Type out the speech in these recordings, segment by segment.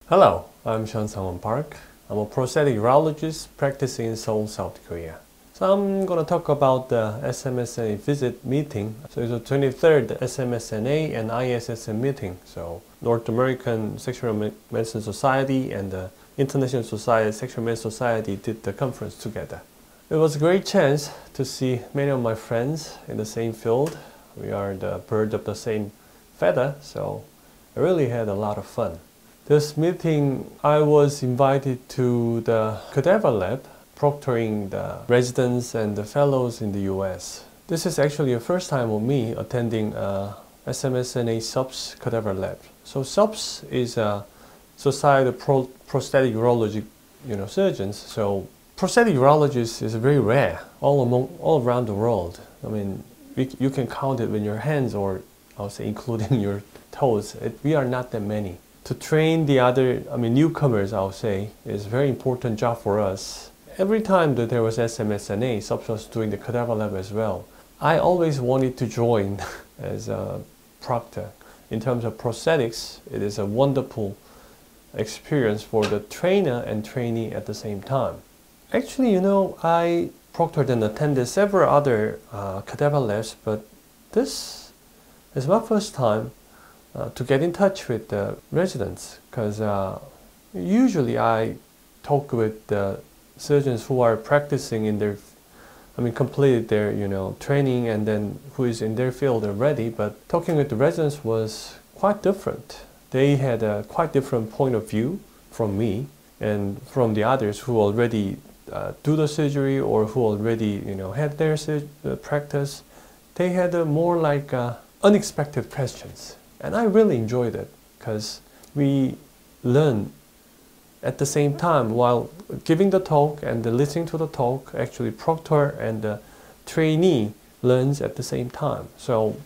Hello, I'm Sean Sang-won Park. I'm a prosthetic urologist practicing in Seoul, South Korea. So I'm going to talk about the SMSNA visit meeting. So it's the 23rd SMSNA and ISSM meeting. So North American Sexual Medicine Society and the International Society Sexual Medicine Society did the conference together. It was a great chance to see many of my friends in the same field. We are the bird of the same feather, so I really had a lot of fun. This meeting, I was invited to the cadaver lab, proctoring the residents and the fellows in the US. This is actually the first time of me attending SMSNA SUPS cadaver lab. So SUPS is a Society of Prosthetic Urologic Surgeons. So prosthetic urologists is very rare all around the world. I mean, you can count it with your hands, or I'll say including your toes. We are not that many. To train the other, newcomers, I'll say, is a very important job for us. Every time that there was SMSNA, SUPS was doing the cadaver lab as well. I always wanted to join as a proctor. In terms of prosthetics, it is a wonderful experience for the trainer and trainee at the same time. Actually, I proctored and attended several other cadaver labs, but this is my first time to get in touch with the residents, because usually I talk with the surgeons who are practicing in their, completed their training and then who is in their field already. But talking with the residents was quite different. They had a quite different point of view from me and from the others who already do the surgery or who already had their practice. They had more like unexpected questions. And I really enjoyed it because we learn at the same time while giving the talk and listening to the talk. Actually, proctor and the trainee learns at the same time. So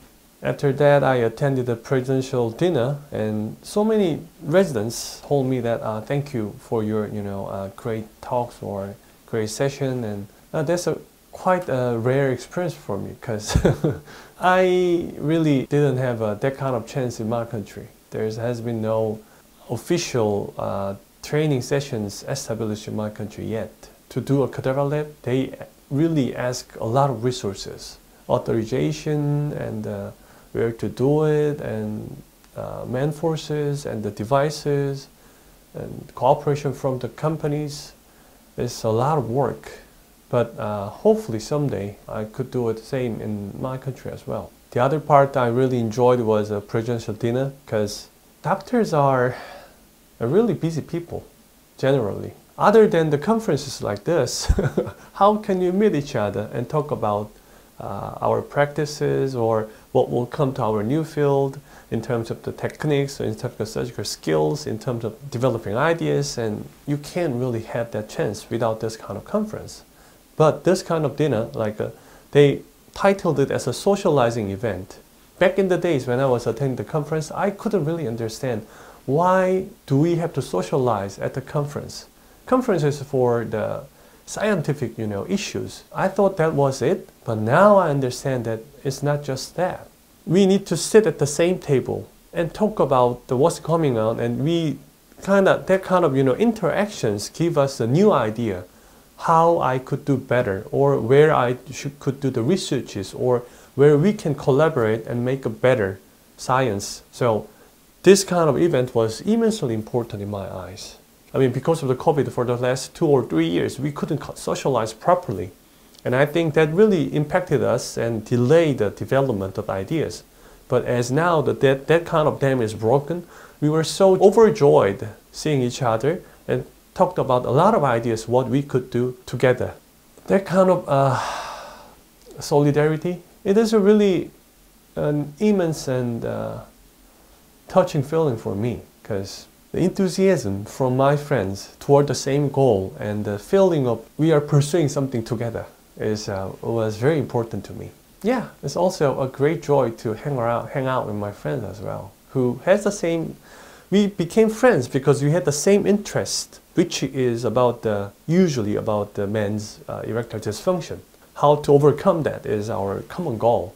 after that, I attended a presidential dinner, and so many residents told me that thank you for your great talks or great session, and that's quite a rare experience for me, because I really didn't have that kind of chance in my country. There has been no official training sessions established in my country yet. To do a cadaver lab, they really ask a lot of resources, authorization and where to do it, and man forces and the devices and cooperation from the companies. It's a lot of work. But hopefully someday I could do the same in my country as well. The other part I really enjoyed was a presidential dinner, because doctors are really busy people, generally. Other than the conferences like this, how can you meet each other and talk about our practices or what will come to our new field in terms of the techniques, in terms of surgical skills, in terms of developing ideas? And you can't really have that chance without this kind of conference. But this kind of dinner, they titled it as a socializing event. Back in the days when I was attending the conference, I couldn't really understand why do we have to socialize at the conference. Conference is for the scientific, issues. I thought that was it, but now I understand that it's not just that. We need to sit at the same table and talk about what's coming on, and that kind of interactions give us a new idea how I could do better, or where I could do the researches, or where we can collaborate and make a better science. So this kind of event was immensely important in my eyes. Because of the COVID, for the last 2 or 3 years, we couldn't socialize properly. And I think that really impacted us and delayed the development of ideas. But as now that kind of dam is broken, we were so overjoyed seeing each other and talked about a lot of ideas what we could do together. That kind of solidarity, it is a really an immense and touching feeling for me, because the enthusiasm from my friends toward the same goal and the feeling of we are pursuing something together was very important to me. Yeah, it's also a great joy to hang out with my friends as well, who has the same. We became friends because we had the same interest, which is usually about the man's erectile dysfunction. How to overcome that is our common goal.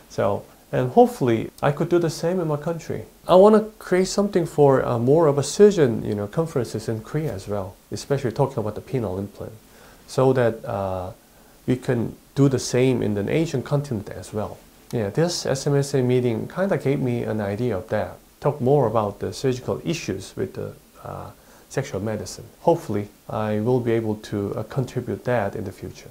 So And hopefully I could do the same in my country. I want to create something for more of a surgeon, conferences in Korea as well, especially talking about the penile implant, so that we can do the same in the Asian continent as well. Yeah, this SMSNA meeting kind of gave me an idea of that. Talk more about the surgical issues with the sexual medicine. Hopefully, I will be able to contribute that in the future.